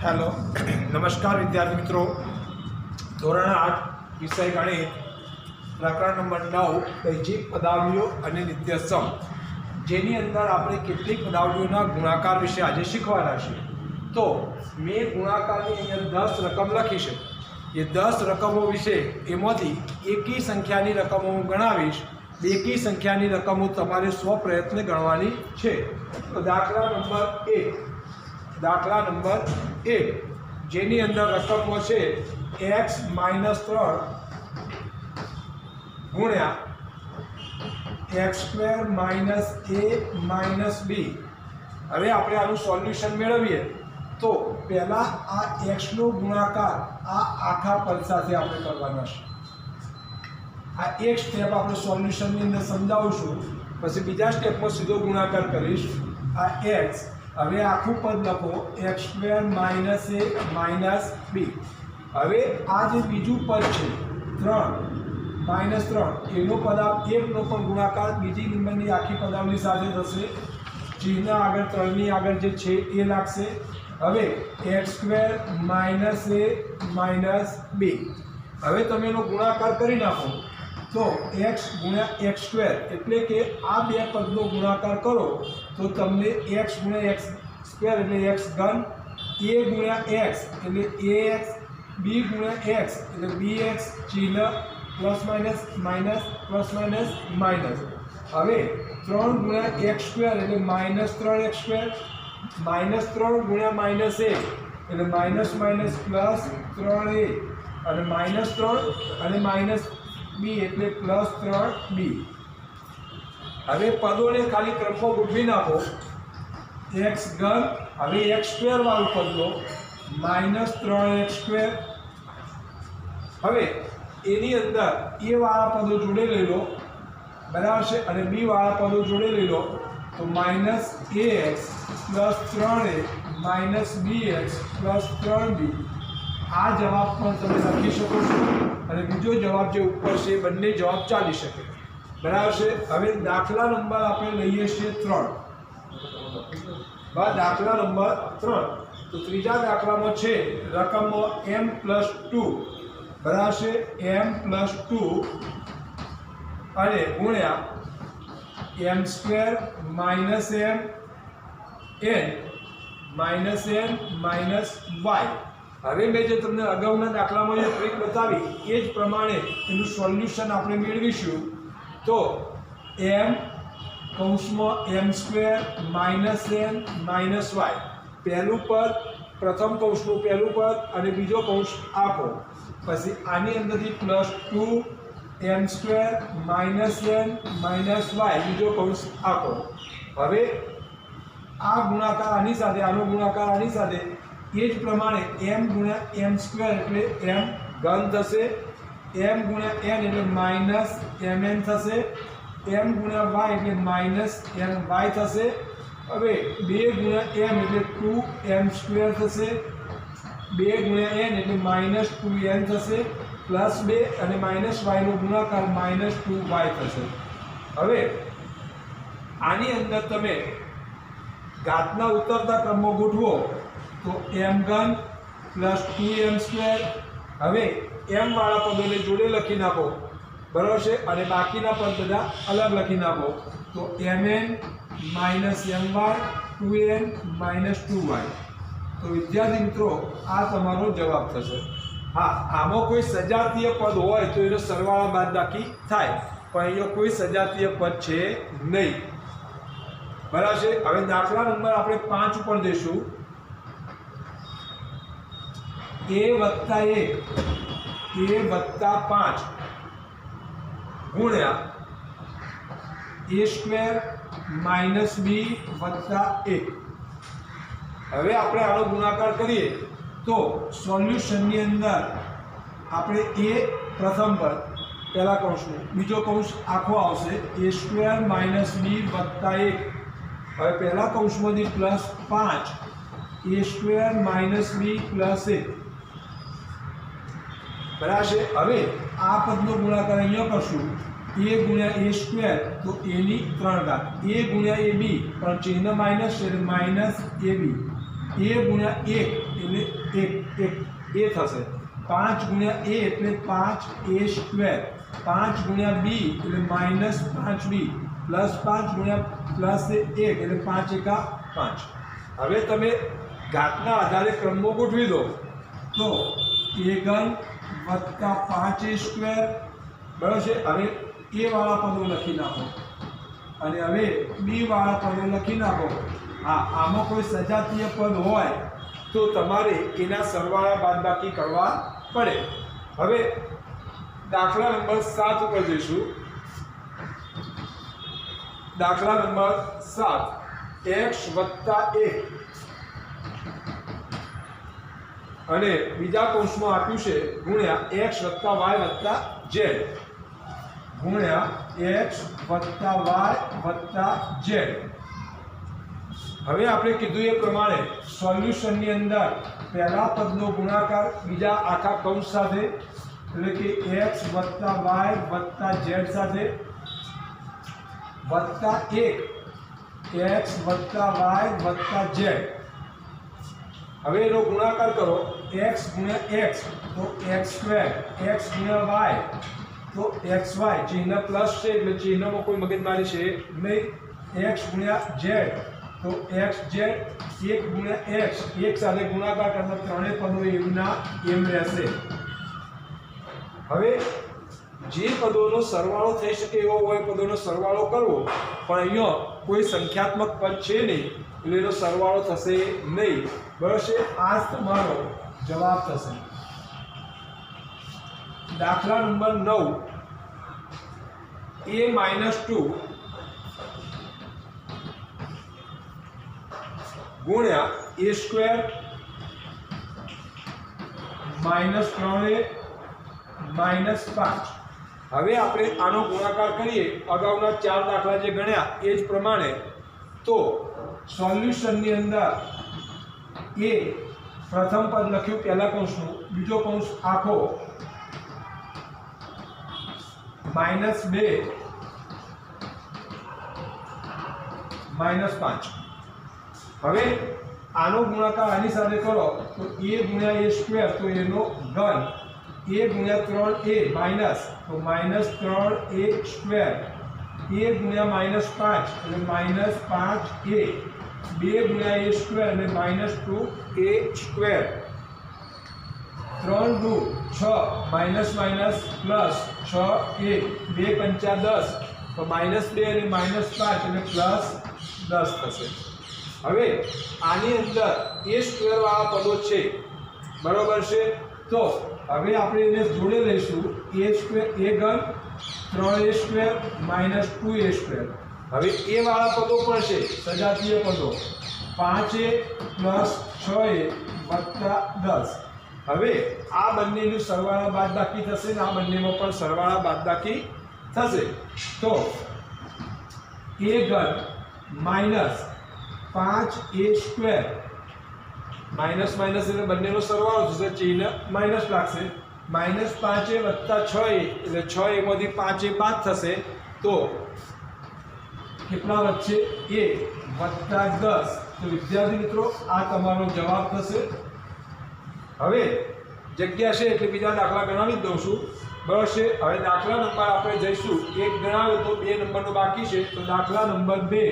Hello नमस्कार विद्यार्थी मित्रों धोरण 8 विषय गणित प्रकरण नंबर 9 बैजिक पदावलियों અને નિત્યસમ જેની અંદર આપણે કેટલીક પદાવલિઓના ગુણાકાર વિશે આજે શીખવાના છે। તો મેં ગુણાકારની અહીંયા 10 રકમ લખી છે। એ 10 રકમો વિશે એમાંથી એકી સંખ્યાની રકમો હું ગણાવીશ, બેકી સંખ્યાની રકમો તમારે સ્વપ્રયત્ને ગણવાની છે। તો દાખલા નંબર 1 જેની અંદર રકમો છે x - 3 ગુણ્યા x² - a - b। હવે આપણે આનું સોલ્યુશન મેળવીએ તો પહેલા આ x નો ગુણાકાર આ આખા પદ સાથે આપણે કરવાનો છે। આ એક સ્ટેપ આપણે સોલ્યુશનની અંદર સમજાવશું, પછી બીજા સ્ટેપમાં સીધો ગુણાકાર કરીશ। આ x, હવે આખું પદ લખો x² - a - b। હવે આ જે બીજું પદ છે 3 - 3 એનો પદાર્થ એકનો પણ ગુણાકાર બીજી નંબરની આખી પદાવલી સાથે થશે। ચિહ્ન આગળ 3 ની આગળ જે છે એ લાગશે। હવે x² - a - b। હવે તમે એનો ગુણાકાર કરી નાખો તો x × x² એટલે કે આ બે પદનો ગુણાકાર કરો તો તમને x × x² એટલે x ઘન, a × x એટલે ax, b × x એટલે bx, ચિહ્ન plus minus minus plus minus minus. હવે 3 × x² એટલે -3x², -3 × -a એટલે માઇનસ માઇનસ પ્લસ 3a, અને -3 અને -b એટલે +3b। હવે પદોને ખાલી ક્રમમાં ગોઠવી નાખો। x ઘન, હવે x² વાળું પદ લો -3x²। હવે એની અંદર a વાળા પદો જોડે લઈ લો, બરાબર છે, અને b વાળા પદો જોડે લઈ લો તો -ax + 3a - bx + 3b। આ જવાબ પણ તમે લખી શકો છો, અને બીજો જવાબ જે ઉપર છે બંને જવાબ ચાલી શકે, બરાબર છે। હવે દાખલા નંબર આપણે લઈએ છીએ 3। દાખલા નંબર 3 તો ત્રીજા દાખલામાં છે રકમો m+2, બરાબર છે, m+2 અને ગુણ્યા m² - m n - y। હવે મેં જે તમને અગાઉના દાખલામાં જે ટ્રીક બતાવી એ જ પ્રમાણે એનું સોલ્યુશન આપણે મેળવીશું। તો m² - n - y પહેલું પદ, પ્રથમ કૌંસનું પહેલું પદ અને બીજો કૌંસ આપો, પછી આની અંદરથી +2 m² - n - y બીજો કૌંસ આપો। હવે આ ગુણાકાર આની સાથે, આનો ગુણાકાર આની સાથે, એ જ પ્રમાણે m × m² એટલે m ઘન થશે, m × n એટલે -mn થશે, m × y એટલે -ny થશે। હવે 2 × m એટલે 2m² થશે, 2 × n એટલે -2n થશે, +2 અને -y નો ગુણાકાર -2y થશે। હવે આની અંદર તમે ઘાતના ઉતરતા ક્રમમાં ગોઠવો તો m ઘન + 2m²। હવે m વાળા પદોને જોડે લખી નાખો, બરાબર છે, અને બાકીના પદ બધા અલગ લખી નાખો તો mn - my 2n - 2y। તો વિદ્યાર્થી મિત્રો આ તમારો જવાબ થશે। હા, આમાં કોઈ સજાતીય પદ હોય તો એનો સરવાળા બાદબાકી થાય, પણ અહીંયા કોઈ સજાતીય પદ છે નહીં, બરાબર છે। હવે દાખલા નંબર આપણે 5 ઉપર જઈશું। a + 1 a + 5 ગુણ્યા a² - b + 1। હવે આપણે આનો ગુણાકાર કરીએ તો સોલ્યુશનની અંદર આપણે a પ્રથમ પદ પહેલા કૌંસનું, બીજો કૌંસ આખો આવશે a² - b + 1। હવે પહેલા કૌંસમાંથી +5 a² - b + 1, બરાબર છે। હવે આ પદનો ગુણાકાર અહીંયા કરશું, a × a² તો a ની 3 ઘાત, a × ab પણ ચિહ્ન માઇનસ છે એટલે -ab, a ગુણ્યા 1 એટલે 1 a થશે. 5 ગુણ્યા a એટલે 5a સ્ક્વેર. 5 ગુણ્યા b એટલે -5b પ્લસ 5 ગુણ્યા પ્લસ 1 એટલે 5 એકા 5. હવે તમે ઘાતના આધારે ક્રમમાં ગોઠવી દો તો a ઘન વત્તા 5a સ્ક્વેર બરાબર છે. હવે a વાળા પદો લખી નાખો અને હવે b વાળા પદો લખી નાખો. હા, આમાં કોઈ સજાતીય પદ હોય તો તમારે એના સરવાળા બાદબાકી કરવા પડે. હવે દાખલા નંબર 7 ઉપર જઈશું. દાખલા નંબર 7 x વત્તા 1 અને બીજા કૌંસમાં આપ્યું છે ગુણ્યા x વત્તા y વત્તા z ગુણ્યા x વત્તા y વત્તા z. હવે આપણે કીધું એ પ્રમાણે સોલ્યુશનની અંદર પહેલા પદનો ગુણાકાર બીજા આખા કૌંસ સાથે એટલે કે x વત્તા y વત્તા z સાથે વત્તા 1 x વત્તા y વત્તા z. હવે એનો ગુણાકાર કરો x ગુણ્યા x તો x સ્ક્વેર, x ગુણ્યા y તો xy. ચિહ્ન પ્લસ છે એટલે ચિહ્નમાં કોઈ મગજમારી છે નહીં. x ગુણ્યા z તો xz. 1 ગુણ્યા x, એક સાથે ગુણાકાર કરતા ત્રણેય પદો એમના એમ રહેશે. હવે જે પદોનો સરવાળો થઈ શકે એવો હોય પદોનો સરવાળો કરવો, પણ અહીંયા કોઈ સંખ્યાત્મક પદ છે નહીં એટલે એનો સરવાળો થશે નહીં. બરાબર છે. આ જ તમારો જવાબ થશે. દાખલા નંબર 9 a-2 ગુણ્યા a સ્ક્વેર -3a -5. હવે આપણે આનો ગુણાકાર કરીએ અગાઉના 4 દાખલા જે ગણ્યા એ જ પ્રમાણે. તો સોલ્યુશનની અંદર a પ્રથમ પદ લખ્યું પહેલા કૌંસનું, બીજો કૌંસ આખો -2 -5. હવે આનો ગુણાકાર આની સાથે કરો તો a ગુણ્યા a સ્ક્વેર તો એનો ઘન, a ગુણ્યા 3a માઇનસ તો -3a સ્ક્વેર, a ગુણ્યા -5 એટલે -5a, 2 ગુણ્યા a સ્ક્વેર એટલે -2a સ્ક્વેર, 3 દુ 6 માઇનસ માઇનસ પ્લસ 6a, 2 પંચા 10 તો -2 અને -5 એટલે +10 થશે. હવે આની અંદર a સ્ક્વેર વાળા પદો છે બરોબર છે. તો હવે આપણે એને જોડે લઈશું. a સ્ક્વેર a ઘન 3a સ્ક્વેર -2a સ્ક્વેર. હવે a વાળા પદો પણ છે સજાતીય પદો 5a + 6a વત્તા 10. હવે આ બંનેનું સરવાળા બાદબાકી થશે ને આ બંનેમાં પણ સરવાળા બાદબાકી થશે. તો a ઘન -5a સ્ક્વેર માઇનસ માઇનસ એટલે બંનેનો સરવાળો થશે, ચિહ્ન માઇનસ લાગશે. -5a વત્તા 6a એટલે 6a માંથી 5a બાદ થશે તો કેટલા વધશે? a વત્તા 10. તો વિદ્યાર્થી મિત્રો આ તમારો જવાબ થશે. હવે જગ્યા છે એટલે બીજા દાખલા ગણાવી જ દઉં છું બરાબર છે. હવે દાખલા નંબર આપણે જઈશું, એક ગણાવ્યો તો 2 નંબરનો બાકી છે. તો દાખલા નંબર 2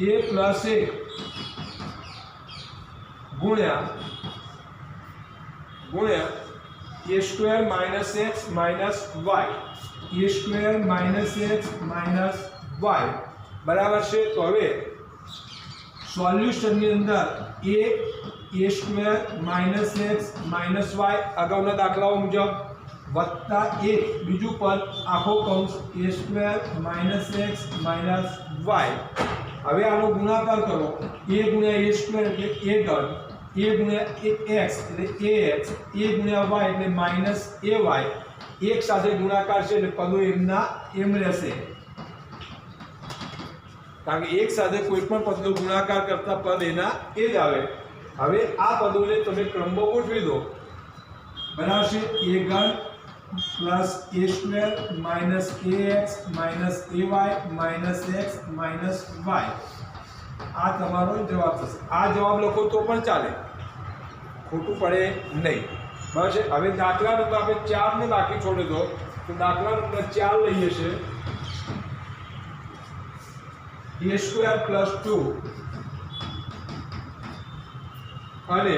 a + 1 ગુણ્યા a square - x - y, a square - x - y બરાબર છે. તો હવે સોલ્યુશનની અંદર a સ્ક્વેર - x - y અગાઉના દાખલાઓ મુજબ વત્તા 1 બીજું પદ આખો કૌંસ a સ્ક્વેર - x - y. હવે આનો ગુણાકાર કરો. a ગુણ્યા a સ્ક્વેર એટલે a ઘન, a ગુણ્યા x એટલે ax, a ગુણ્યા y એટલે -ay. એક સાથે ગુણાકાર છે એટલે પદો એમના એમ રહેશે, કારણ કે એક સાથે કોઈ પણ પદનો ગુણાકાર કરતા પદ એના એ જ આવે. હવે આ પદોને તમે ક્રમમાં ગોઠવી દો. બરાબર છે. a ઘન + a square -ax - ay - x - y. આ તમારો જવાબ થશે. આ જવાબ લખો તો પણ ચાલે, ખોટું પડે નહીં. બસ હવે દાખલા નંબર આપણે 4 ને બાકી છોડી દો, તો દાખલા નંબર 4 લઈએ છે. a સ્ક્વેર પ્લસ 2 અને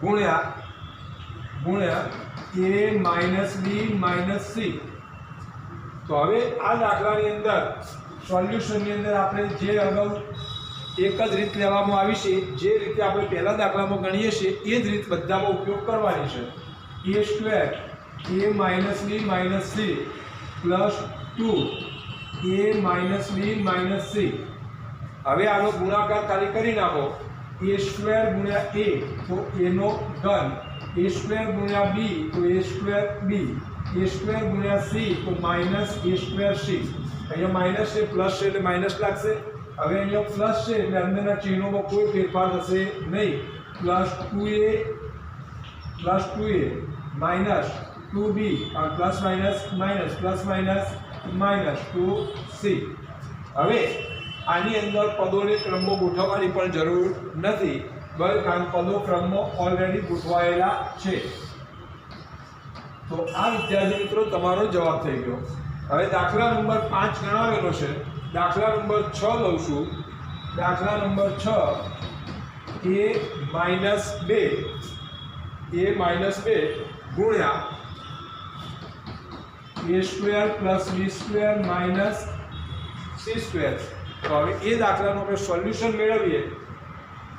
ગુણ્યા a minus b minus c. તો હવે આ દાખલાની અંદર સોલ્યુશનની અંદર આપણે જે અગાઉ એક જ રીત લેવામાં આવી છે, જે રીતે આપણે પહેલા દાખલામાં ગણીએ છીએ એ જ રીત બધામાં ઉપયોગ કરવાની છે. a square a minus b minus c plus 2 a minus b minus c. હવે આનો ગુણાકાર ખાલી કરી નાખો. a સ્ક્વેર ગુણ્યા a તો a નો ઘન, a સ્ક્વેર ગુણ્યા b તો a square b, a square ગુણ્યા c તો માઇનસ a સ્ક્વેર c. અહીંયા માઇનસ છે, પ્લસ છે એટલે માઇનસ લાગશે. હવે અહીંયા પ્લસ છે એટલે અંદરના ચિહ્નોમાં કોઈ ફેરફાર થશે નહીં. Plus 2a minus 2b, plus minus minus plus minus minus 2c. હવે આની અંદર પદોને ક્રમમાં ગોઠવવાની પણ જરૂર નથી, કારણ પદો ક્રમમાં ઓલરેડી ગોઠવાયેલા છે. તો આ વિદ્યાર્થી મિત્રો તમારો જવાબ થઈ ગયો. હવે દાખલા નંબર 5 ગણાવેલો છે. દાખલા નંબર 6 લઉં છું. દાખલા નંબર 6 a માઇનસ 2 ગુણ્યા a square plus b square minus c square. તો હવે એ દાખલાનું આપણે સોલ્યુશન મેળવીએ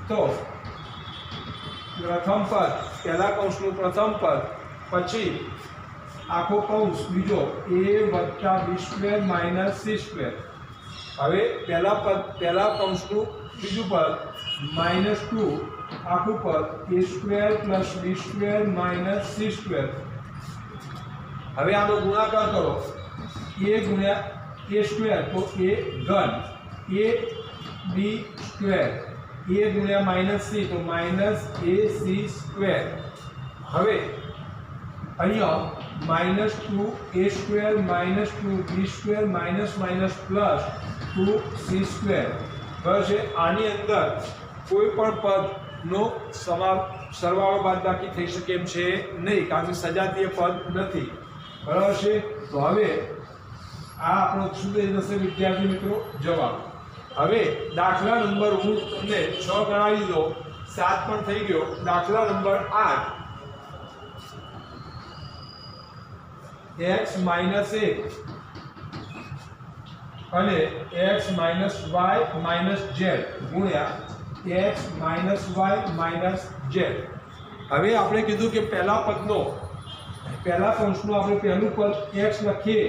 તો પ્રથમ પદ, પહેલા કૌંસનું પ્રથમ પદ, પછી આખો કૌંસ બીજો a વત્તા b square minus c square. હવે પહેલા કૌંસનું બીજું પદ માઇનસ 2 આખું પદ a square plus b square minus c square. હવે આનો ગુણાકાર કરો. a ગુણ્યા a સ્ક્વેર તો a ઘન, a b સ્ક્વેર, a ગુણ્યા માઇનસ c તો માઇનસ ac સ્ક્વેર. હવે અહીંયા minus 2a square minus 2b square minus minus plus 2c square. બરાબર છે. આની અંદર કોઈ પણ પદનો સરવાળો બાદબાકી થઈ શકે એમ છે નહીં, કારણ કે સજાતીય પદ નથી. બરાબર છે. તો હવે આ આપણો શું થઈ જશે વિદ્યાર્થી મિત્રો? જવાબ. હવે દાખલા નંબર હું તમને 6 ગણાવી દો, 7 પણ થઈ ગયો. દાખલા નંબર 8 x માઇનસ 1 અને x minus y minus z ગુણ્યા x minus y minus z. હવે આપણે કીધું કે પહેલા કૌંસનું આપણે પહેલું પદ x લખીએ,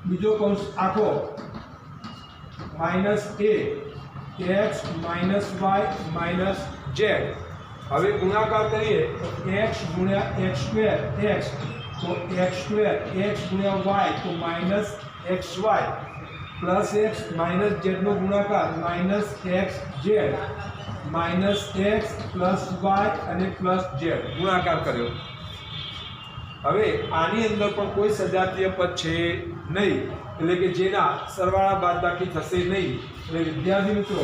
બીજો કૌંસ આખો minus a x minus y minus z. હવે ગુણાકાર કરીએ તો x ગુણ્યા x સ્ક્વેર x તો x સ્ક્વેર x ગુણ્યા y તો minus xy plus x minus z નો ગુણાકાર minus xz minus x plus y અને પ્લસ z ગુણાકાર કર્યો. હવે આની અંદર પણ કોઈ સજાતીય પદ છે નહીં, એટલે કે જેના સરવાળા બાદબાકી થશે નહીં. એટલે વિદ્યાર્થી મિત્રો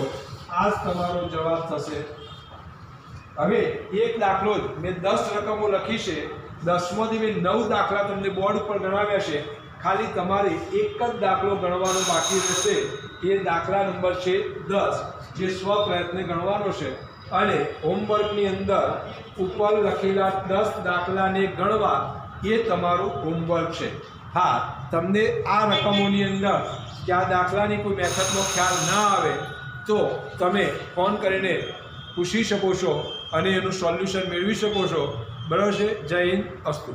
આ જ તમારો જવાબ થશે. હવે એક દાખલો જ મેં 10 રકમો લખી છે, 10માંથી મેં 9 દાખલા તમને બોર્ડ ઉપર ગણાવ્યા છે. ખાલી તમારે એક જ દાખલો ગણવાનો બાકી રહેશે. એ દાખલા નંબર છે 10, જે સ્વ પ્રયત્ને ગણવાનો છે. અને હોમવર્કની અંદર ઉપર લખેલા 10 દાખલાને ગણવા એ તમારું હોમવર્ક છે. હા, તમને આ રકમોની અંદર કે આ દાખલાની કોઈ મેથડનો ખ્યાલ ના આવે તો તમે ફોન કરીને પૂછી શકો છો અને એનું સોલ્યુશન મેળવી શકો છો. બરાબર છે. જય હિન્દ, અસ્તુ.